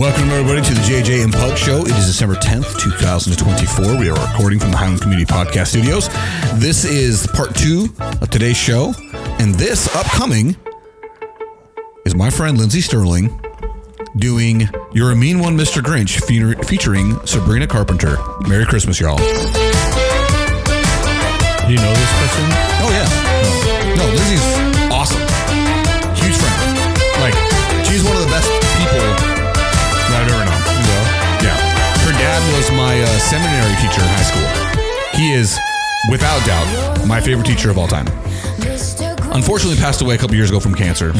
Welcome, everybody, to the JJ and Pug Show. It is December 10th, 2024. We are recording from the Highland Community Podcast Studios. This is part 2 of today's show, and this upcoming is my friend Lindsey Stirling doing You're a Mean One, Mr. Grinch, featuring Sabrina Carpenter. Merry Christmas, y'all. Do you know this person? Oh, yeah. No, Lindsey's awesome. Huge friend. Like, she's one of the best people that I've ever known. Yeah. Her dad was my seminary teacher in high school. He is, without doubt, my favorite teacher of all time. Unfortunately, passed away a couple years ago from cancer.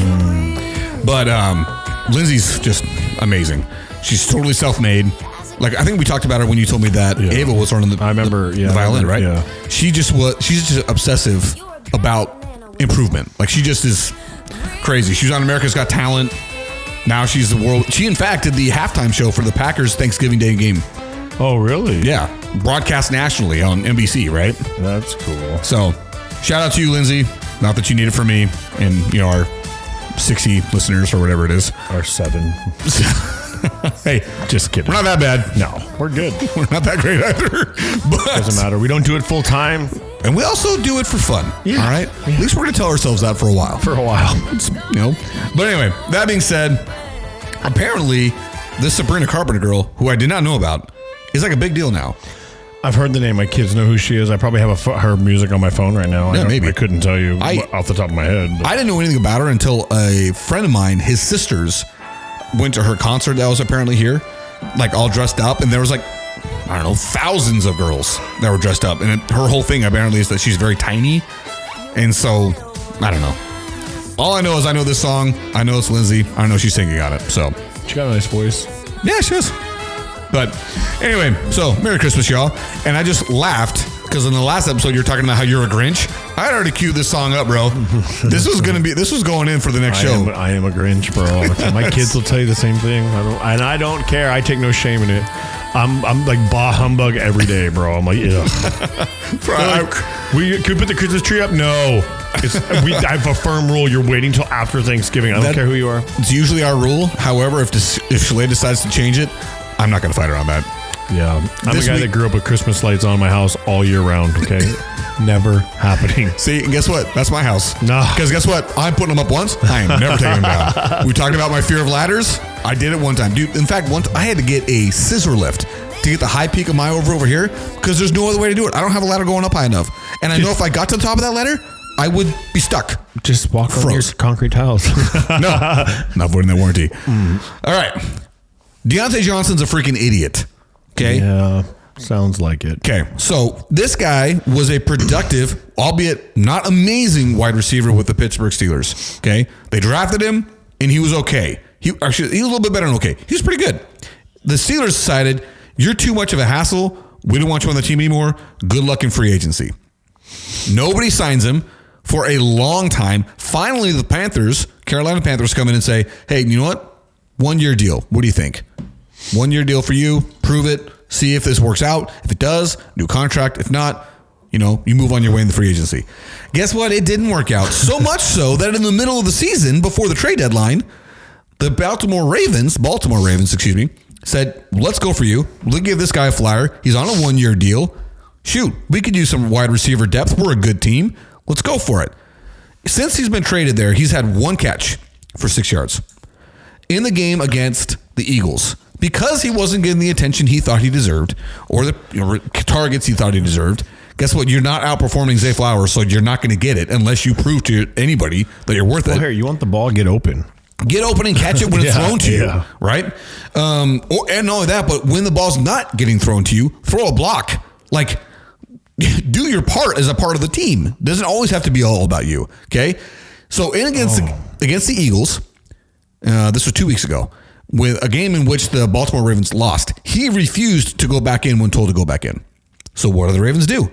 But Lindsey's just amazing. She's totally self-made. Like, I think we talked about her when you told me that Ava was learning the violin, right? Yeah. She's just obsessive about improvement. Like, she just is crazy. She was on America's Got Talent. Now she's the world. She, in fact, did the halftime show for the Packers Thanksgiving Day game. Oh, really? Yeah. Broadcast nationally on NBC, right? That's cool. So, shout out to you, Lindsey. Not that you need it from me and, our 60 listeners or whatever it is. Or 7. Hey, just kidding. We're not that bad. No, we're good. We're not that great either. But doesn't matter. We don't do it full time. And we also do it for fun. Yeah. All right? Yeah. At least we're going to tell ourselves that for a while. But anyway, that being said, apparently this Sabrina Carpenter girl, who I did not know about, is like a big deal now. I've heard the name. My kids know who she is. I probably have her music on my phone right now. Yeah, maybe. I couldn't tell you off the top of my head. But I didn't know anything about her until a friend of mine, his sisters, went to her concert that was apparently here, like all dressed up, and there was like, I don't know, thousands of girls that were dressed up. And her whole thing apparently is that she's very tiny. And so, I don't know. All I know is I know this song. I know it's Lindsey. I know she's singing on it. So she got a nice voice. Yeah, she is. But anyway, so Merry Christmas, y'all. And I just laughed because in the last episode you're talking about how you're a Grinch. I had already queued this song up, bro. This was going in for the next show. I am a Grinch, bro. My kids will tell you the same thing. I don't care. I take no shame in it. I'm like bah humbug every day, bro. I'm like, ugh. We could put the Christmas tree up. No, I have a firm rule. You're waiting till after Thanksgiving. I don't care who you are. It's usually our rule. However, if Shalay decides to change it, I'm not going to fight her on that. Yeah, I'm a guy that grew up with Christmas lights on my house all year round. Okay, never happening. See, guess what? That's my house. No, because guess what? I'm putting them up once. I am never taking them down. We talked about my fear of ladders. I did it one time, dude. In fact, once I had to get a scissor lift to get the high peak of my over here because there's no other way to do it. I don't have a ladder going up high enough, and I know if I got to the top of that ladder, I would be stuck. Just walk on your concrete tiles. No, not voiding their warranty. All right. Dionte Johnson's a freaking idiot. Okay? Yeah, sounds like it. Okay, so this guy was a productive, albeit not amazing, wide receiver with the Pittsburgh Steelers. Okay? They drafted him, and he was okay. He was a little bit better than okay. He was pretty good. The Steelers decided, you're too much of a hassle. We don't want you on the team anymore. Good luck in free agency. Nobody signs him for a long time. Finally, the Carolina Panthers come in and say, hey, you know what? 1-year deal. What do you think? 1-year deal for you. Prove it. See if this works out. If it does, new contract. If not, you move on your way in the free agency. Guess what? It didn't work out. So much so that in the middle of the season, before the trade deadline, the Baltimore Ravens, said, let's go for you. We'll give this guy a flyer. He's on a 1-year deal. Shoot, we could use some wide receiver depth. We're a good team. Let's go for it. Since he's been traded there, he's had 1 catch for 6 yards in the game against the Eagles. Because he wasn't getting the attention he thought he deserved, or the targets he thought he deserved, guess what? You're not outperforming Zay Flowers, so you're not going to get it unless you prove to anybody that you're worth it. Here, you want the ball, get open. Get open and catch it when it's thrown to you, right? And not only that, but when the ball's not getting thrown to you, throw a block. Like, do your part as a part of the team. Doesn't always have to be all about you, okay? So against the Eagles, this was 2 weeks ago, with a game in which the Baltimore Ravens lost, he refused to go back in when told to go back in. So what do the Ravens do?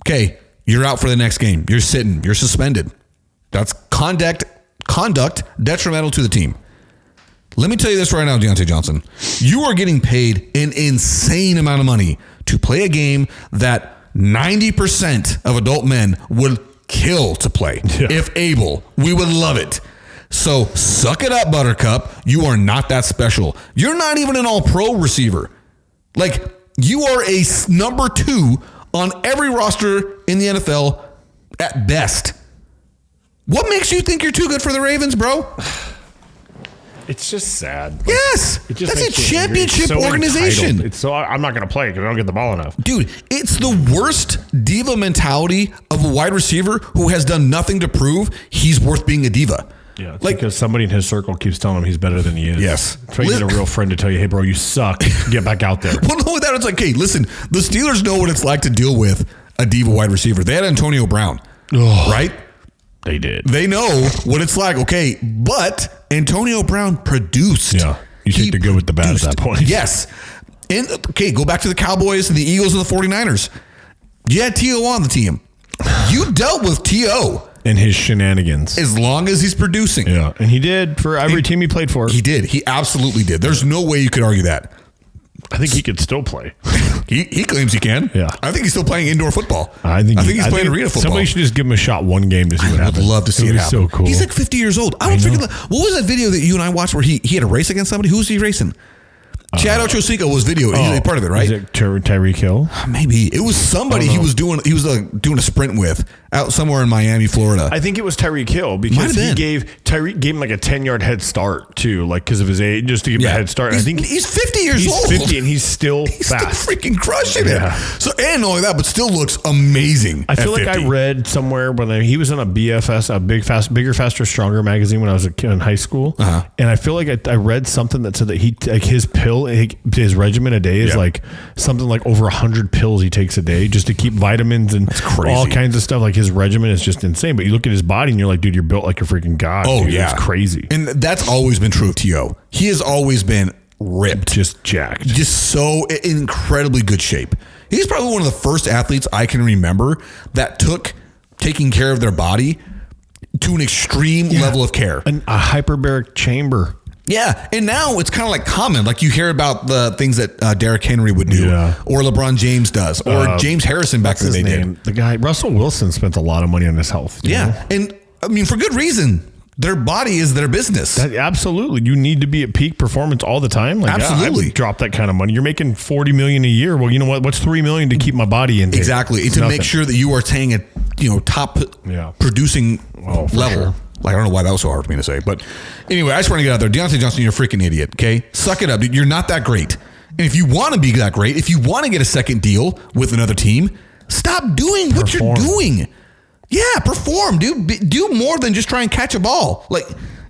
Okay, you're out for the next game. You're sitting. You're suspended. That's conduct detrimental to the team. Let me tell you this right now, Dionte Johnson. You are getting paid an insane amount of money to play a game that 90% of adult men would kill to play. Yeah. If able. We would love it. So suck it up, Buttercup. You are not that special. You're not even an all-pro receiver. Like, you are a number 2 on every roster in the NFL at best. What makes you think you're too good for the Ravens, bro? It's just sad. Like, yes. That's a championship organization. I'm not going to play because I don't get the ball enough. Dude, it's the worst diva mentality of a wide receiver who has done nothing to prove he's worth being a diva. Yeah, like, because somebody in his circle keeps telling him he's better than he is. Yes. Trying to get a real friend to tell you, hey, bro, you suck. Get back out there. Well, no, that it's like, hey, listen, the Steelers know what it's like to deal with a diva wide receiver. They had Antonio Brown, right? They did. They know what it's like. Okay, but Antonio Brown produced. Yeah, you take the good with the bad at that point. Yes. And, okay, go back to the Cowboys and the Eagles and the 49ers. You had T.O. on the team. You dealt with T.O. and his shenanigans. As long as he's producing. Yeah, and he did for every team he played for. He did. He absolutely did. There's no way you could argue that. I think he could still play. He claims he can. Yeah. I think he's still playing indoor football. I think he's playing arena football. Somebody should just give him a shot one game to see what happens. I'd love to see it happen. So cool. He's like 50 years old. I don't freaking. What was that video that you and I watched where he had a race against somebody? Who was he racing? Chad Ochocinco was video. He's a part of it, right? Is it Tyreek Hill? Maybe it was somebody he was doing a sprint with out somewhere in Miami, Florida. I think it was Tyreek Hill because he gave him like a 10-yard head start too, like because of his age, just to give him a head start. I think he's 50 years old. He's 50 and he's still fast. Still freaking crushing it. So and not only that, but still looks amazing. I feel like 50. I read somewhere when he was in a BFS, a bigger, faster, stronger magazine when I was a kid in high school, and I feel like I read something that said that he like his regimen a day is like something like over 100 pills he takes a day just to keep vitamins and all kinds of stuff. Like his regimen is just insane. But you look at his body and you're like, dude, you're built like a freaking god. Oh, dude. yeah. It's crazy. And that's always been true of T.O. He has always been ripped. Just jacked. Just so in incredibly good shape. He's probably one of the first athletes I can remember that took taking care of their body to an extreme level of care. A hyperbaric chamber. Yeah, and now it's kind of like common. Like you hear about the things that Derrick Henry would do, or LeBron James does, or James Harrison back in the day did. The guy, Russell Wilson, spent a lot of money on his health. Yeah, and I mean, for good reason. Their body is their business. Absolutely. You need to be at peak performance all the time. Like, absolutely. I would drop that kind of money. You're making $40 million a year. Well, you know what? What's $3 million to keep my body in? Exactly. And to make sure that you are staying at, top producing level. Sure. Like, I don't know why that was so hard for me to say. But anyway, I just want to get out there. Dionte Johnson, you're a freaking idiot, okay? Suck it up, dude. You're not that great. And if you want to be that great, if you want to get a second deal with another team, stop doing what you're doing. Yeah, perform, dude. Do more than just try and catch a ball. Like,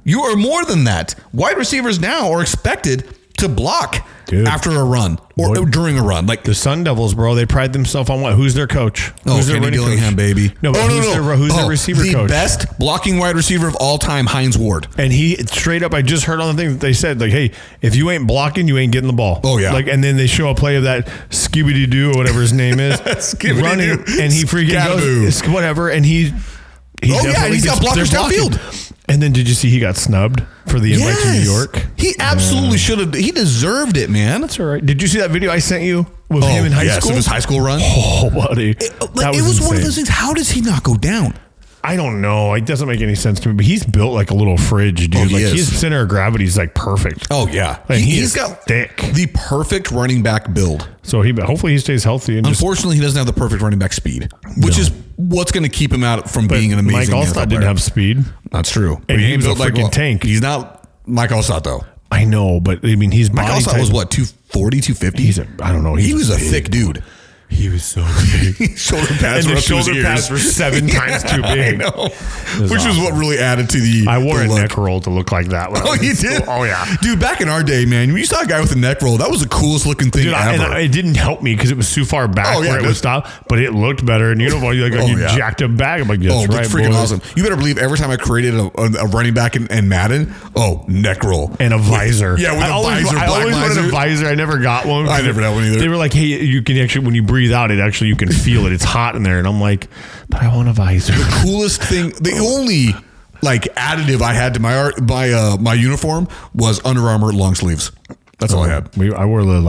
you are more than that. Wide receivers now are expected to block after a run or during a run. Like the Sun Devils, bro, they pride themselves on what? Who's their coach? Who's their Kenny Dillingham, baby. No, but who's their receiver coach? The best blocking wide receiver of all time, Hines Ward. And he straight up, I just heard on the thing that they said, like, hey, if you ain't blocking, you ain't getting the ball. Oh, yeah. Like, and then they show a play of that Scooby-Doo or whatever his name is running, and he freaking goes, whatever, and he's got blockers downfield. And then did you see he got snubbed for the invite to New York? He absolutely should have. He deserved it, man. That's all right. Did you see that video I sent you with him in high school? Of his high school run. Oh, buddy. It was one of those things. How does he not go down? I don't know. It doesn't make any sense to me, but he's built like a little fridge, dude. His center of gravity is like perfect. Oh, yeah. Like, he's got thick. The perfect running back build. So hopefully he stays healthy. Unfortunately, he doesn't have the perfect running back speed, which is what's going to keep him out from being an amazing Mike Allstott didn't have speed. That's true. And he was a freaking tank. He's not Mike Allstott, though. I know, but I mean, Mike Allstott was what, 240, 250? I don't know. He was a thick dude. He was so big. Shoulder pads and were the up to his shoulder pads were 7 times too big. I know. Which was what really added to the I wore a neck roll to look like that. Oh, you did? Oh, yeah. Dude, back in our day, man, when you saw a guy with a neck roll, that was the coolest looking thing ever. And it didn't help me because it was too far back where it would stop, but it looked better. And you jacked him back. I'm like, that's right, freaking awesome. You better believe every time I created a running back in Madden, neck roll. And a visor. Yeah, with a visor, I always wanted a visor. I never got one. I never had one either. They were like, hey, you can actually, when you breathe out, you can feel it. It's hot in there. And I'm like, but I want a visor. The coolest thing, the only additive I had to my uniform was Under Armour long sleeves. That's all I had. I wore the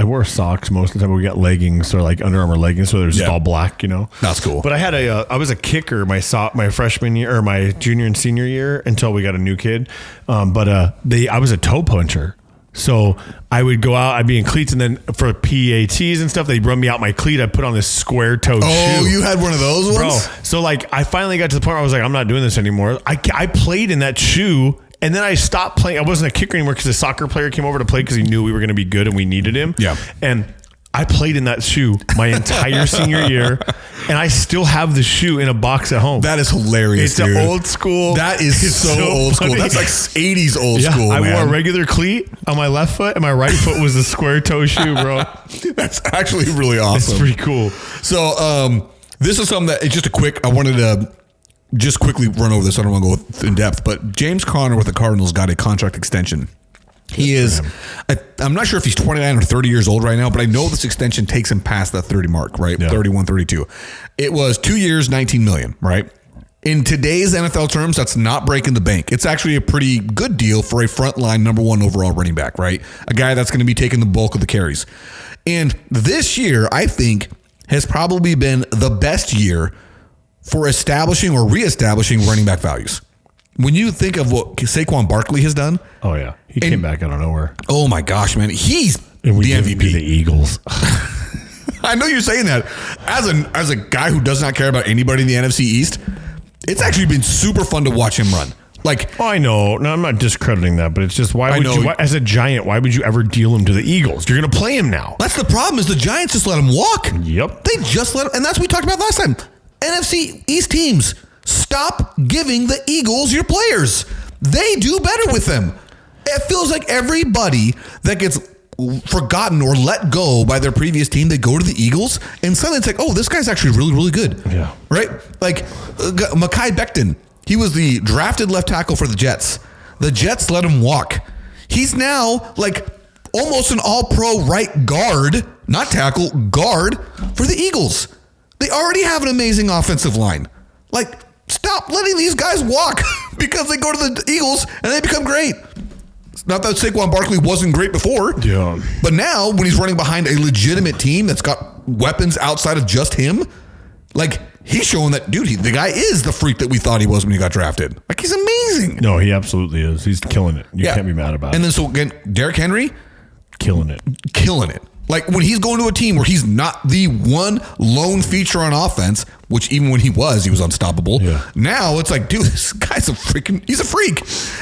wore socks most of the time. We got leggings or like Under Armour leggings, so they're just all black, you know. That's cool. But I had I was a kicker my freshman year or my junior and senior year until we got a new kid. I was a toe puncher. So I would go out, I'd be in cleats, and then for PATs and stuff, they'd run me out my cleat. I'd put on this square toe shoe. Oh, you had one of those ones? Bro, so like I finally got to the point where I was like, I'm not doing this anymore. I played in that shoe, and then I stopped playing. I wasn't a kicker anymore because a soccer player came over to play because he knew we were going to be good and we needed him. Yeah. And I played in that shoe my entire senior year, and I still have the shoe in a box at home. That is hilarious, It's an old school. That is so old school. funny. That's like 80s old school, I man. wore a regular cleat on my left foot, and my right foot was the square toe shoe, bro. That's actually really awesome. It's pretty cool. So this is something that it's just a quick. I wanted to just quickly run over this. I don't want to go in depth, but James Conner with the Cardinals got a contract extension. He is, I'm not sure if he's 29 or 30 years old right now, but I know this extension takes him past that 30 mark, right? Yeah. 31, 32. It was 2 years, $19 million, right? In today's NFL terms, that's not breaking the bank. It's actually a pretty good deal for a frontline number one overall running back, right? A guy that's going to be taking the bulk of the carries. And this year, I think, has probably been the best year for establishing or reestablishing running back values. When you think of what Saquon Barkley has done. Oh, yeah. He came back out of nowhere. Oh, my gosh, man. He's the MVP. The Eagles. I know you're saying that. As a guy who does not care about anybody in the NFC East, it's actually been super fun to watch him run. Like, I know. No, I'm not discrediting that, but it's just as a Giant, why would you ever deal him to the Eagles? You're going to play him now. That's the problem is the Giants just let him walk. Yep. They just let him. And that's what we talked about last time. NFC East teams. Stop giving the Eagles your players. They do better with them. It feels like everybody that gets forgotten or let go by their previous team, they go to the Eagles, and suddenly it's like, oh, this guy's actually really, really good. Yeah. Right? Like Mekhi Becton, he was the drafted left tackle for the Jets. The Jets let him walk. He's now like almost an all-pro right guard, not tackle, guard for the Eagles. They already have an amazing offensive line. Like, stop letting these guys walk because they go to the Eagles and they become great. It's not that Saquon Barkley wasn't great before. Yeah. But now when he's running behind a legitimate team that's got weapons outside of just him, like he's showing that, dude, the guy is the freak that we thought he was when he got drafted. Like he's amazing. No, he absolutely is. He's killing it. You can't be mad about it. And then so again, Derrick Henry, killing it. Like when he's going to a team where he's not the one lone feature on offense, which even when he was unstoppable. Yeah. Now it's like, dude, this guy's he's a freak.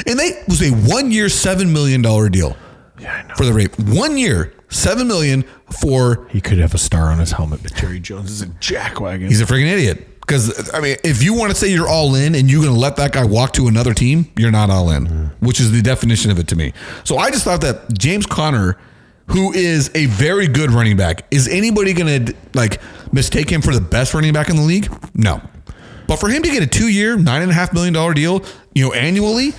And they was a 1 year, $7 million deal. Yeah, I know. For the rape. 1 year, $7 million for. He could have a star on his helmet, but Jerry Jones is a jackwagon. He's a freaking idiot. Because, I mean, if you want to say you're all in and you're going to let that guy walk to another team, you're not all in, which is the definition of it to me. So I just thought that James Conner, who is a very good running back, is anybody going to like mistake him for the best running back in the league? No. But for him to get a 2 year, $9.5 million deal, annually,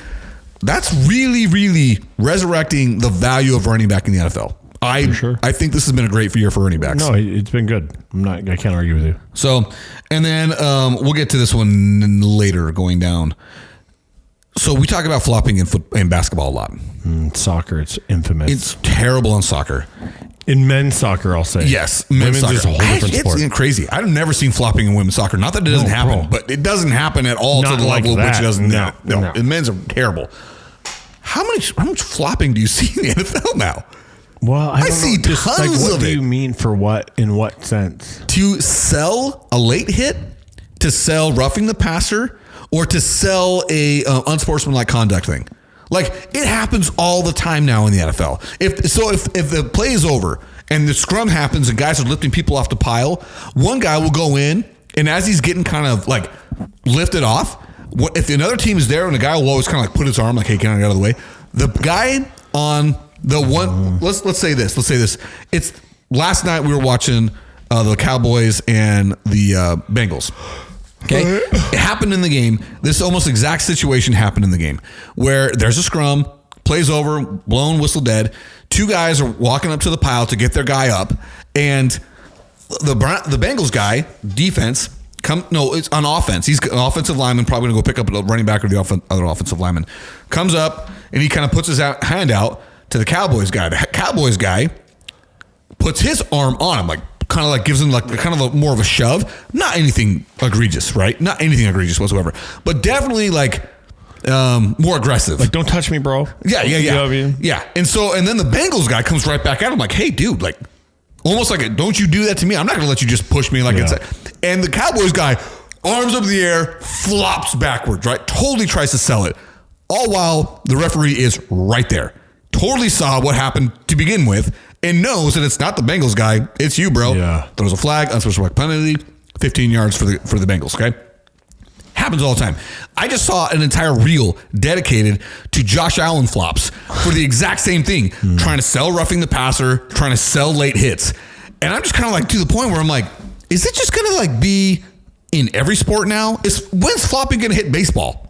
that's really, really resurrecting the value of running back in the NFL. I think this has been a great year for running backs. No, it's been good. I can't argue with you. So, and then we'll get to this one later going down. So we talk about flopping in basketball a lot. Soccer, it's infamous. It's terrible in soccer. In men's soccer, I'll say. Yes, men's soccer. Is a whole different sport. It's crazy. I've never seen flopping in women's soccer. Not that it doesn't happen, but it doesn't happen at all to the level at which it doesn't. No. And men's are terrible. How much flopping do you see in the NFL now? Well, I see tons of it. What do you mean for what? In what sense? To sell a late hit, to sell roughing the passer, or to sell a unsportsmanlike conduct thing. Like, it happens all the time now in the NFL. If the play is over and the scrum happens and guys are lifting people off the pile, one guy will go in, and as he's getting kind of like lifted off, if another team is there and the guy will always kind of like put his arm like, hey, get out of the way. The guy on the one, let's say this. It's last night we were watching the Cowboys and the Bengals. Okay, it happened in the game. This almost exact situation happened in the game where there's a scrum, plays over, blown, whistle dead. Two guys are walking up to the pile to get their guy up, and the Bengals guy, defense, it's on offense. He's an offensive lineman, probably going to go pick up a running back or the other offensive lineman. Comes up, and he kind of puts his hand out to the Cowboys guy. The Cowboys guy puts his arm on him, like kind of like gives him like kind of more of a shove. Not anything egregious, right? Not anything egregious whatsoever, but definitely like more aggressive. Like, don't touch me, bro. Yeah. You know what I mean? Yeah. And then the Bengals guy comes right back at him like, hey, dude, like almost like, don't you do that to me? I'm not going to let you just push me like it's. And the Cowboys guy, arms up in the air, flops backwards, right? Totally tries to sell it. All while the referee is right there. Totally saw what happened to begin with and knows that it's not the Bengals guy. It's you, bro. Yeah. Throws a flag, unspecified penalty, 15 yards for the Bengals, okay? Happens all the time. I just saw an entire reel dedicated to Josh Allen flops for the exact same thing. Trying to sell roughing the passer, trying to sell late hits. And I'm just kind of like to the point where I'm like, is it just going to like be in every sport now? When's flopping going to hit baseball?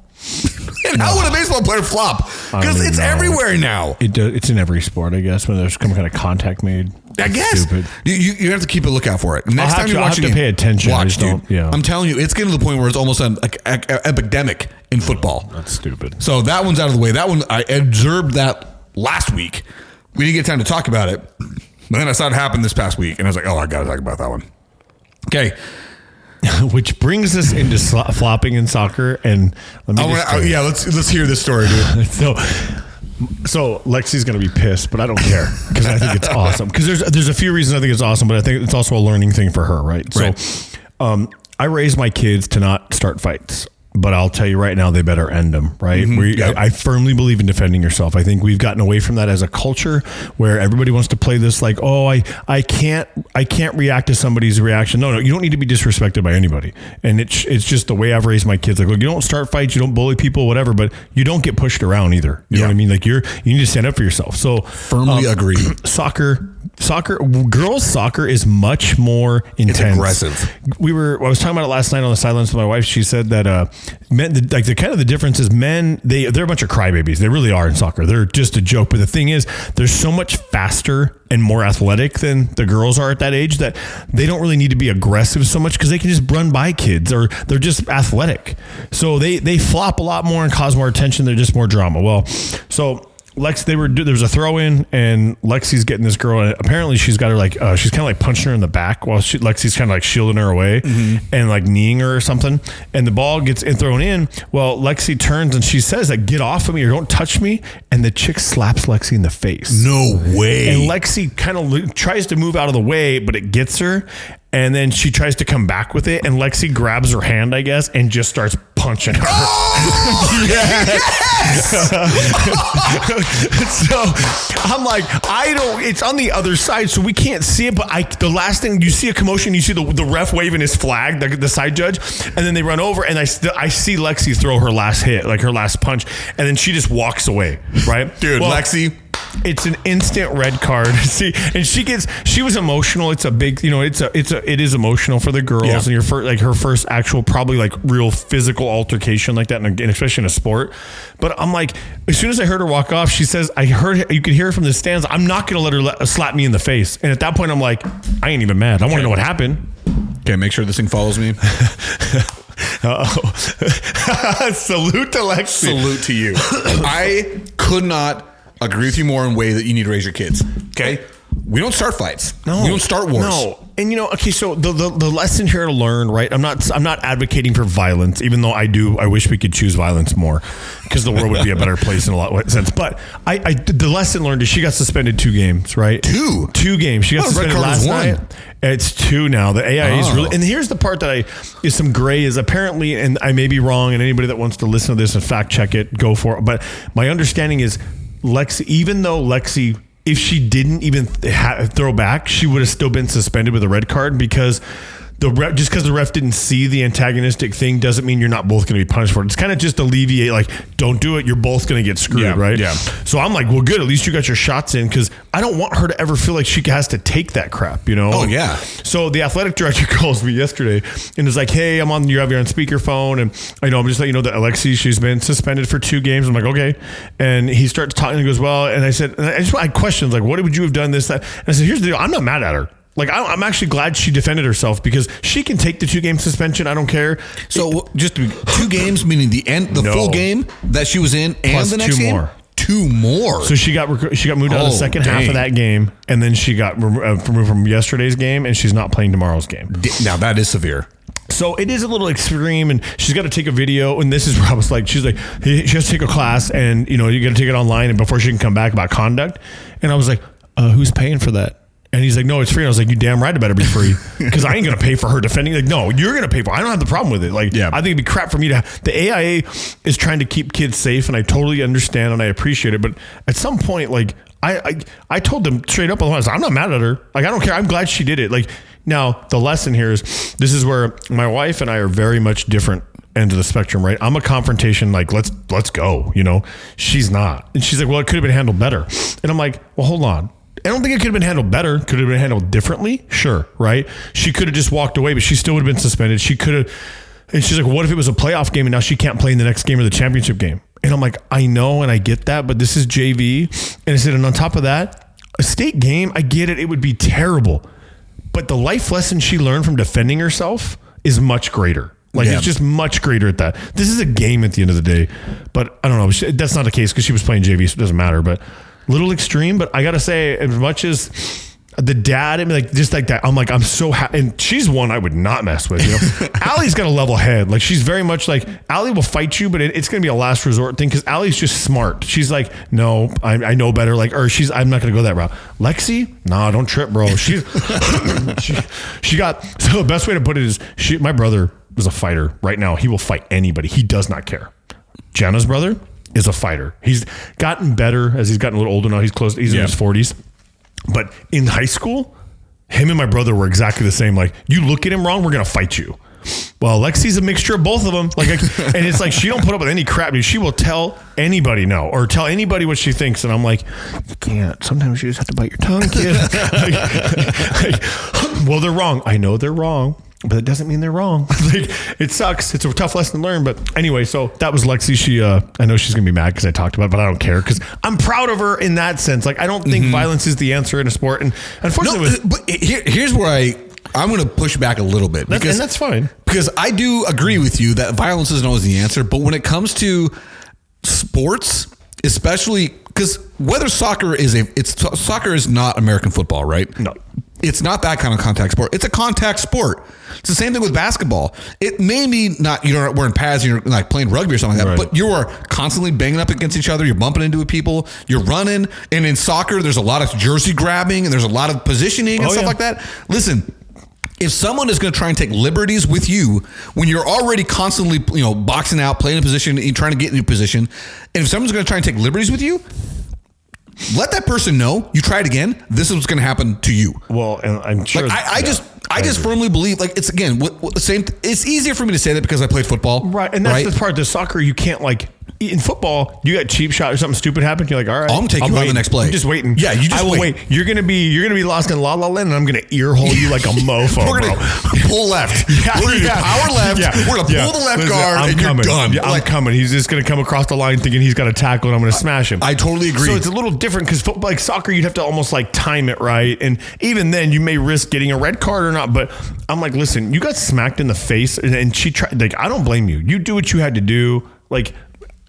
And how would a baseball player flop? Because it's everywhere now. It's in every sport, I guess, when there's some kind of contact made. I guess. Stupid. You have to keep a lookout for it. Next time you watch it, have to pay attention. Watch, dude. Yeah. I'm telling you, it's getting to the point where it's almost an epidemic in football. That's stupid. So that one's out of the way. That one, I observed that last week. We didn't get time to talk about it. But then I saw it happen this past week, and I was like, oh, I got to talk about that one. Okay. Which brings us into flopping in soccer, and let's hear this story, dude. So Lexi's gonna be pissed, but I don't care because I think it's awesome. Because there's a few reasons I think it's awesome, but I think it's also a learning thing for her, right? So, I raise my kids to not start fights. But I'll tell you right now, they better end them, right? Mm-hmm. I firmly believe in defending yourself. I think we've gotten away from that as a culture where everybody wants to play this like, oh, I can't react to somebody's reaction. No, you don't need to be disrespected by anybody. And it's just the way I've raised my kids. Like, look, you don't start fights, you don't bully people, whatever, but you don't get pushed around either. You know what I mean? Like you need to stand up for yourself. So firmly agree. Girls soccer is much more intense. It's aggressive. I was talking about it last night on the sidelines with my wife. She said that men, like the kind of the difference is men, they're a bunch of crybabies. They really are in soccer. They're just a joke. But the thing is, they're so much faster and more athletic than the girls are at that age that they don't really need to be aggressive so much because they can just run by kids or they're just athletic. So they flop a lot more and cause more attention. They're just more drama. Well, so there was a throw in and Lexi's getting this girl and apparently she's got her like she's kind of like punching her in the back while Lexi's kind of like shielding her away and like kneeing her or something, and the ball gets thrown in. Well, Lexi turns and she says like, get off of me or don't touch me, and the chick slaps Lexi in the face. No way. And Lexi kind of tries to move out of the way, but it gets her. And then she tries to come back with it, and Lexi grabs her hand, I guess, and just starts punching her. Oh, yes! So I'm like, it's on the other side, so we can't see it, but the last thing, you see a commotion, you see the ref waving his flag, the side judge, and then they run over, and I see Lexi throw her last hit, like her last punch, and then she just walks away, right? Dude, well, Lexi... It's an instant red card. See, and she was emotional. It's a big, it is emotional for the girls, and her first actual, probably like real physical altercation like that, and especially in a sport. But I'm like, as soon as I heard her walk off, she says, you could hear her from the stands, I'm not going to let her slap me in the face. And at that point, I'm like, I ain't even mad. I want to know what happened. Okay, make sure this thing follows me. Uh-oh. Salute to Lexi. Salute to you. I could not agree with you more in a way that you need to raise your kids. Okay? We don't start fights. No. We don't start wars. No. And okay, so the lesson here to learn, right? I'm not advocating for violence, even though I wish we could choose violence more because the world would be a better place in a lot of sense. But the lesson learned is she got suspended 2 games, right? 2 games. She got suspended last night. It's 2 now. The AI is really, and here's the part that is some gray is apparently, and I may be wrong, and anybody that wants to listen to this and fact check it, go for it. But my understanding is Lexi, if she didn't even throw back, she would have still been suspended with a red card because just because the ref didn't see the antagonistic thing doesn't mean you're not both going to be punished for it. It's kind of just alleviate, like, don't do it. You're both going to get screwed, right? Yeah. So I'm like, well, good. At least you got your shots in because I don't want her to ever feel like she has to take that crap, Oh, yeah. So the athletic director calls me yesterday and is like, hey, you're on speakerphone. And I'm just letting you know that Alexi, she's been suspended for 2 games. I'm like, okay. And he starts talking and he goes, well, and I said, I had questions like, what would you have done this, that? And I said, here's the deal. I'm not mad at her. Like, I'm actually glad she defended herself because she can take the 2-game suspension. I don't care. So just 2 games, meaning the full game that she was in and plus the next 2 game? more. 2 more. So she got moved out of the second half of that game, and then she got removed from yesterday's game, and she's not playing tomorrow's game. Now that is severe. So it is a little extreme, and she's got to take a video. And this is where I was like, she's like, she has to take a class, and you got to take it online, and before she can come back about conduct. And I was like, who's paying for that? And he's like, no, it's free. And I was like, you damn right it better be free, because I ain't going to pay for her defending. Like, no, you're going to pay for it. I don't have the problem with it. Like, I think it'd be crap for me to the AIA is trying to keep kids safe, and I totally understand and I appreciate it. But at some point, like, I told them straight up, I'm not mad at her. Like, I don't care. I'm glad she did it. Like, now the lesson here is this is where my wife and I are very much different end of the spectrum, right? I'm a confrontation, like, let's go, she's not. And she's like, well, it could have been handled better. And I'm like, well, hold on. I don't think it could have been handled better. Could it have been handled differently? Sure, right? She could have just walked away, but she still would have been suspended. She could have, and she's like, what if it was a playoff game and now she can't play in the next game or the championship game? And I'm like, I know, and I get that, but this is JV. And I said, and on top of that, a state game, I get it. It would be terrible. But the life lesson she learned from defending herself is much greater. Like, it's just much greater at that. This is a game at the end of the day. But I don't know. That's not the case because she was playing JV, so it doesn't matter. But little extreme. But I got to say, as much as the dad, I mean, like, just like that, I'm like, I'm so happy. And she's one I would not mess with. Allie's got a level head. Like, she's very much like, Allie will fight you, but it's going to be a last resort thing because Allie's just smart. She's like, no, I know better. Like, or I'm not going to go that route. Lexi, nah, don't trip, bro. She got, so the best way to put it is my brother is a fighter right now. He will fight anybody. He does not care. Jenna's brother is a fighter. He's gotten better as he's gotten a little older now. He's in his 40s. But in high school, him and my brother were exactly the same. Like, you look at him wrong, we're going to fight you. Well, Lexi's a mixture of both of them. Like, and it's like, she don't put up with any crap. Dude. She will tell anybody no, or tell anybody what she thinks. And I'm like, you can't. Sometimes you just have to bite your tongue, kid. Well, they're wrong. I know they're wrong, but it doesn't mean they're wrong. Like, it sucks. It's a tough lesson to learn. But anyway, so that was Lexi. She, I know she's going to be mad because I talked about it, but I don't care because I'm proud of her in that sense. Like, I don't think violence is the answer in a sport. And unfortunately, but here's where I'm going to push back a little bit. And that's fine. Because I do agree with you that violence isn't always the answer. But when it comes to sports, especially because whether soccer is not American football, right? No. It's not that kind of contact sport. It's a contact sport. It's the same thing with basketball. It may be not, you're not wearing pads, you're like playing rugby or something like that, but you are constantly banging up against each other. You're bumping into people, you're running. And in soccer, there's a lot of jersey grabbing and there's a lot of positioning and stuff like that. Listen, if someone is going to try and take liberties with you when you're already constantly, boxing out, playing a position, and trying to get in a position, and if someone's going to try and take liberties with you, let that person know you try it again. This is what's going to happen to you. Well, and I'm sure. Like, I just firmly believe, like, it's again the same. It's easier for me to say that because I played football, right? And that's the part. The soccer, you can't like. In football, you got cheap shot or something stupid happened. You're like, all right, I'm taking you on the next play. I'm just waiting. Yeah, you just wait. You're gonna be lost in La La Land, and I'm gonna ear hole you like a mofo. We're gonna pull left. Yeah, we're gonna do power left. Yeah. We're gonna pull the left guard, and coming. You're done. Yeah, I'm coming. He's just gonna come across the line thinking he's got a tackle, and I'm gonna smash him. I totally agree. So it's a little different because football, like soccer, you'd have to almost like time it right, and even then, you may risk getting a red card or not. But I'm like, listen, you got smacked in the face, and she tried. Like, I don't blame you. You do what you had to do. Like.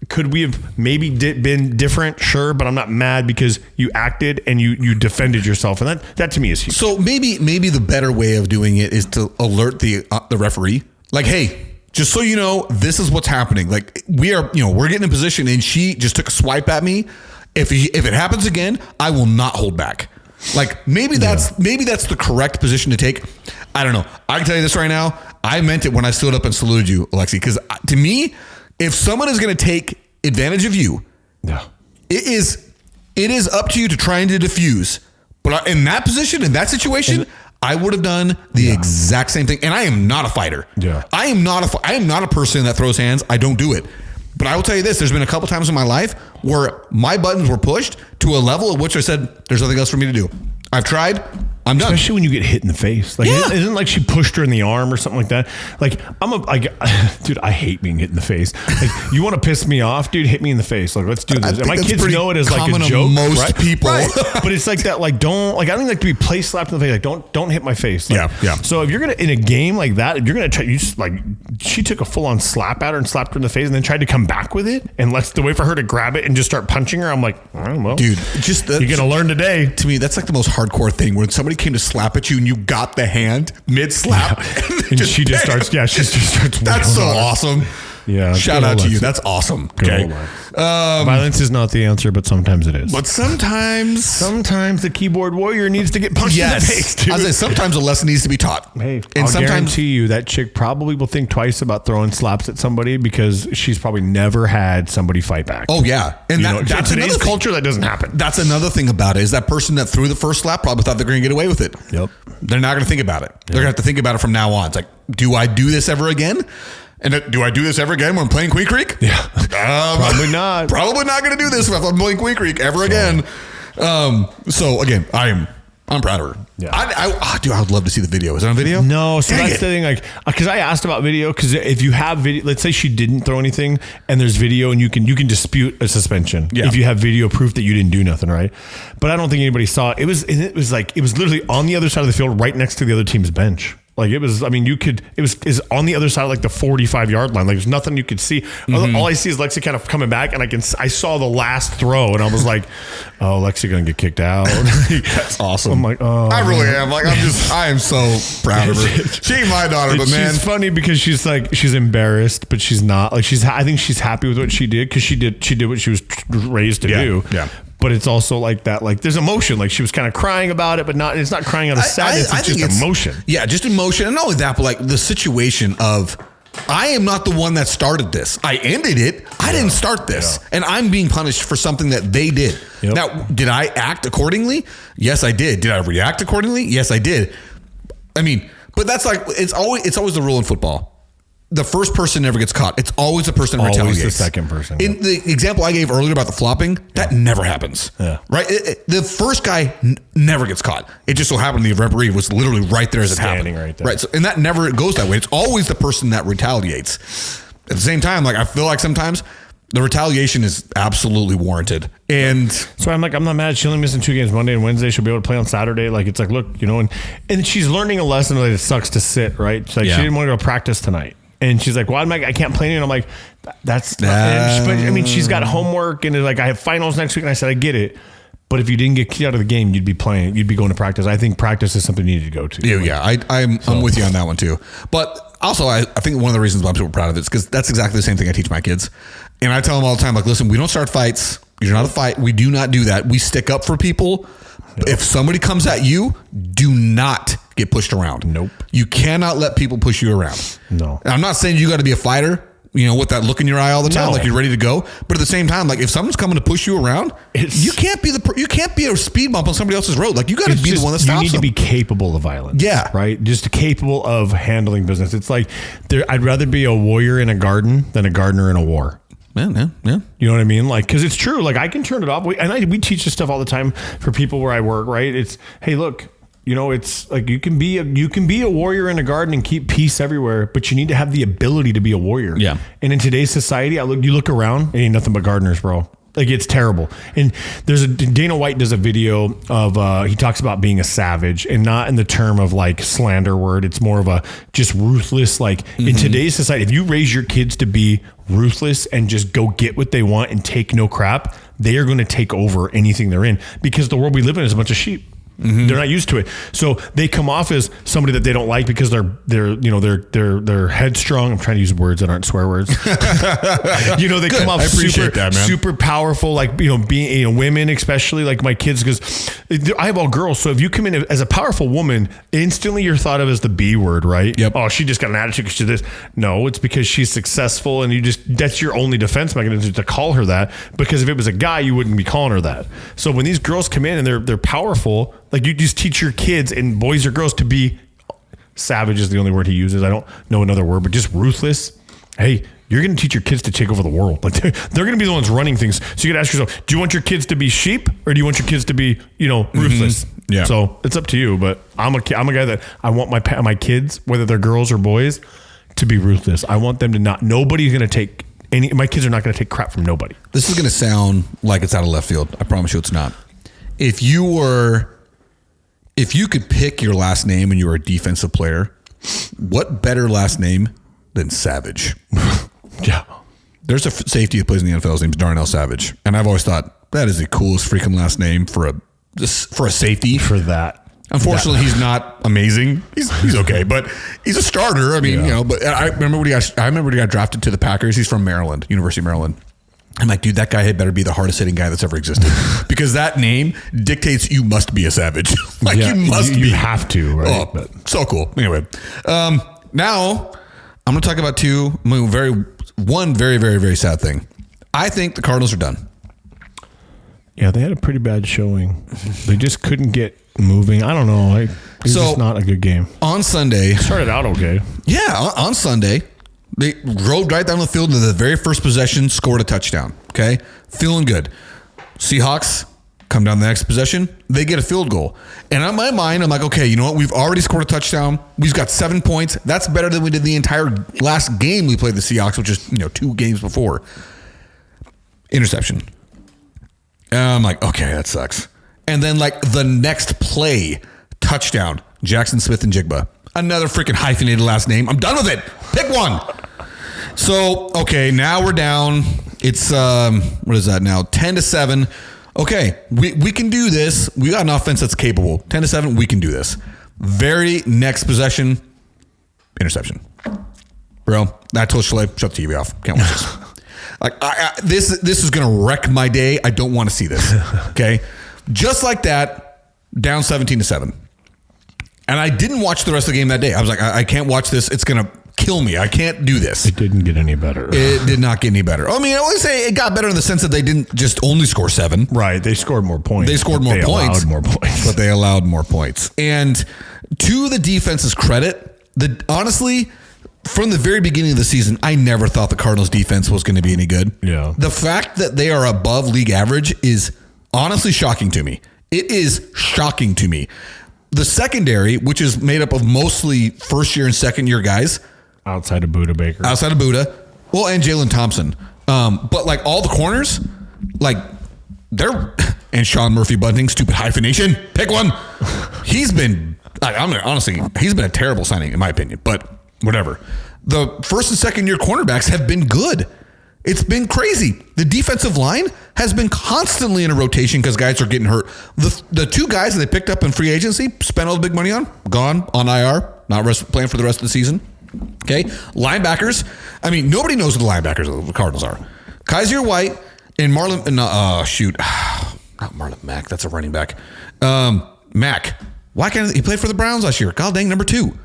Could we have maybe been different? Sure, but I'm not mad because you acted and you defended yourself, and that to me is huge. So maybe the better way of doing it is to alert the referee, like, hey, just so you know, this is what's happening. Like, we're getting in position, and she just took a swipe at me. If it happens again, I will not hold back. Like, maybe that's the correct position to take. I don't know. I can tell you this right now. I meant it when I stood up and saluted you, Alexi, because to me, if someone is going to take advantage of you, it is up to you to try and to diffuse. But in that position, in that situation, I would have done the exact same thing. And I am not a fighter. Yeah. I am not a person that throws hands. I don't do it. But I will tell you this, there's been a couple times in my life where my buttons were pushed to a level at which I said, there's nothing else for me to do. I've tried. I'm done. Especially when you get hit in the face. Like, it isn't like she pushed her in the arm or something like that. Like, dude, I hate being hit in the face. Like, you want to piss me off, dude? Hit me in the face. Like, let's do this. And my kids know it as like a joke. Most people. Right. But it's like that, like, I don't like to be place slapped in the face. Like, don't hit my face. Like, yeah. So if you're going to, in a game like that, if you're going to try, she took a full on slap at her and slapped her in the face and then tried to come back with it. And let's the way for her to grab it and just start punching her. I'm like, all right, well, dude, you're going to learn today. To me, that's like the most hardcore thing when somebody came to slap at you and you got the hand mid slap. Yeah. And she just starts. That's so awesome. Yeah. Shout out to you. That's awesome. Okay. Violence is not the answer, but sometimes it is. But sometimes the keyboard warrior needs to get punched in the face. Dude. I say sometimes a lesson needs to be taught. Hey, and I'll guarantee you that chick probably will think twice about throwing slaps at somebody because she's probably never had somebody fight back. Oh yeah, and that's today's culture that doesn't happen. That's another thing about it is that person that threw the first slap probably thought they're going to get away with it. Yep. They're not going to think about it. They're going to have to think about it from now on. It's like, do I do this ever again? And do I do this ever again when I'm playing Queen Creek? Yeah. Probably not. Probably not going to do this if I'm playing Queen Creek ever again. So again, I'm proud of her. Yeah. I would love to see the video. Is it on video? No. So that's the thing. Like, because I asked about video, because if you have video, let's say she didn't throw anything and there's video and you can dispute a suspension if you have video proof that you didn't do nothing, right? But I don't think anybody saw it. It was literally on the other side of the field, right next to the other team's bench. Like it was, I mean, is on the other side of like the 45-yard line. Like there's nothing you could see. Mm-hmm. All I see is Lexi kind of coming back and I saw the last throw and I was like, oh, Lexi going to get kicked out. That's awesome. I'm like, oh. I really am. Like, I am so proud of her. She ain't my daughter, but man. She's funny because she's embarrassed, but she's not. Like I think she's happy with what she did because she did what she was raised to do. Yeah. But it's also like that, like there's emotion. Like she was kind of crying about it, but it's not crying out of sadness. It's just emotion. Yeah, just emotion. And not only that, but like the situation of, I am not the one that started this. I ended it. I didn't start this. Yeah. And I'm being punished for something that they did. Yep. Now, did I act accordingly? Yes, I did. Did I react accordingly? Yes, I did. I mean, but that's like, it's always the rule in football. The first person never gets caught. It's always the person that retaliates. Always the second person. In the example I gave earlier about the flopping, that never happens. Yeah. Right? The first guy never gets caught. It just so happened the referee was literally right there as it happened. Standing right there. Right. So, and that never goes that way. It's always the person that retaliates. At the same time, like I feel like sometimes the retaliation is absolutely warranted. And so I'm not mad. She's only missing 2 games, Monday and Wednesday. She'll be able to play on Saturday. Like, it's like, look, and she's learning a lesson that it sucks to sit, right? It's like she didn't want to go practice tonight. And she's like, well, I can't play. And I'm like, that's, but I mean, she's got homework and like, I have finals next week. And I said, I get it. But if you didn't get kicked out of the game, you'd be going to practice. I think practice is something you need to go to. Yeah. I'm with you on that one too. But also, I think one of the reasons why I'm super proud of it is because that's exactly the same thing I teach my kids. And I tell them all the time, like, listen, we don't start fights. You're not a fight. We do not do that. We stick up for people. Yep. If somebody comes at you, do not get pushed around. Nope. You cannot let people push you around. No. And I'm not saying you got to be a fighter, with that look in your eye all the time, like you're ready to go. But at the same time, like if someone's coming to push you around, you can't be a speed bump on somebody else's road. Like you got to be the one that stops them. You need to be capable of violence. Yeah. Right? Just capable of handling business. It's like I'd rather be a warrior in a garden than a gardener in a war. Yeah. You know what I mean? Like, because it's true. Like, I can turn it off. We teach this stuff all the time for people where I work. Right? It's, hey, look, it's like you can be a warrior in a garden and keep peace everywhere, but you need to have the ability to be a warrior. Yeah. And in today's society, you look around, it ain't nothing but gardeners, bro. Like it's terrible. And Dana White does a video of he talks about being a savage, and not in the term of like slander word. It's more of a just ruthless. Like in today's society, if you raise your kids to be ruthless and just go get what they want and take no crap, they are going to take over anything they're in, because the world we live in is a bunch of sheep. They're not used to it. So they come off as somebody that they don't like because they're headstrong. I'm trying to use words that aren't swear words. They come off super powerful, like, being, women, especially like my kids, because I have all girls. So if you come in as a powerful woman, instantly you're thought of as the B word, right? Yep. Oh, she just got an attitude because she's this. No, it's because she's successful, and that's your only defense mechanism to call her that, because if it was a guy, you wouldn't be calling her that. So when these girls come in and they're powerful, like you just teach your kids, and boys or girls, to be savage is the only word he uses. I don't know another word, but just ruthless. Hey, you're going to teach your kids to take over the world. Like they're going to be the ones running things. So you got to ask yourself, do you want your kids to be sheep, or do you want your kids to be, ruthless? Yeah. So it's up to you, but I'm a guy that I want my kids, whether they're girls or boys, to be ruthless. I want them to not. Nobody's going to take any. My kids are not going to take crap from nobody. This is going to sound like it's out of left field. I promise you, it's not. If you could pick your last name and you were a defensive player, what better last name than Savage? Yeah. There's a safety who plays in the NFL. His name's Darnell Savage, and I've always thought that is the coolest freaking last name for a safety. For that. Unfortunately, he's not amazing. He's okay, but he's a starter. I mean, but I remember when he got drafted to the Packers. He's from Maryland, University of Maryland. I'm like, dude, that guy had better be the hardest hitting guy that's ever existed because that name dictates you must be a savage. You must be. You have to, right? Oh, so cool. Anyway, now I'm going to talk about one very, very, very sad thing. I think the Cardinals are done. Yeah, they had a pretty bad showing. They just couldn't get moving. I don't know. It's just not a good game. On Sunday. Started out okay. Yeah, on Sunday, they rode right down the field into the very first possession, scored a touchdown. Okay? Feeling good. Seahawks come down the next possession, they get a field goal. And on my mind, I'm like, okay, you know what? We've already scored a touchdown. We've got 7 points. That's better than we did the entire last game we played the Seahawks, which is 2 games before. Interception. And I'm like, okay, that sucks. And then the next play, touchdown, Jackson Smith and Jigba. Another freaking hyphenated last name. I'm done with it. Pick one. So, okay, now we're down. It's, what is that now? 10-7. Okay, we can do this. We got an offense that's capable. 10-7, we can do this. Very next possession, interception. Bro, I told Schley, shut the TV off. Can't watch this. This is going to wreck my day. I don't want to see this. Okay? Just like that, down 17-7. And I didn't watch the rest of the game that day. I was like, I can't watch this. It's going to kill me. I can't do this. It didn't get any better. It did not get any better. I mean, I would say it got better in the sense that they didn't just only score 7. Right. They scored more points. They scored more points. Allowed more points. But they allowed more points. And to the defense's credit, honestly, from the very beginning of the season, I never thought the Cardinals defense was going to be any good. Yeah. The fact that they are above league average is honestly shocking to me. It is shocking to me. The secondary, which is made up of mostly first year and second year guys. Outside of Buda Baker. Outside of Buda. Well, and Jalen Thompson. But all the corners, they're, and Sean Murphy Bunting, stupid hyphenation. Pick one. He's been, honestly, he's been a terrible signing in my opinion, but whatever. The first and second year cornerbacks have been good. It's been crazy. The defensive line has been constantly in a rotation because guys are getting hurt. The 2 guys that they picked up in free agency, spent all the big money on, gone on IR, not playing for the rest of the season. Okay. Linebackers. I mean, nobody knows who the linebackers of the Cardinals are. Kaiser White and Marlon, not Marlon Mack. That's a running back. Mack. Why can't he play for the Browns last year? God dang, number 2.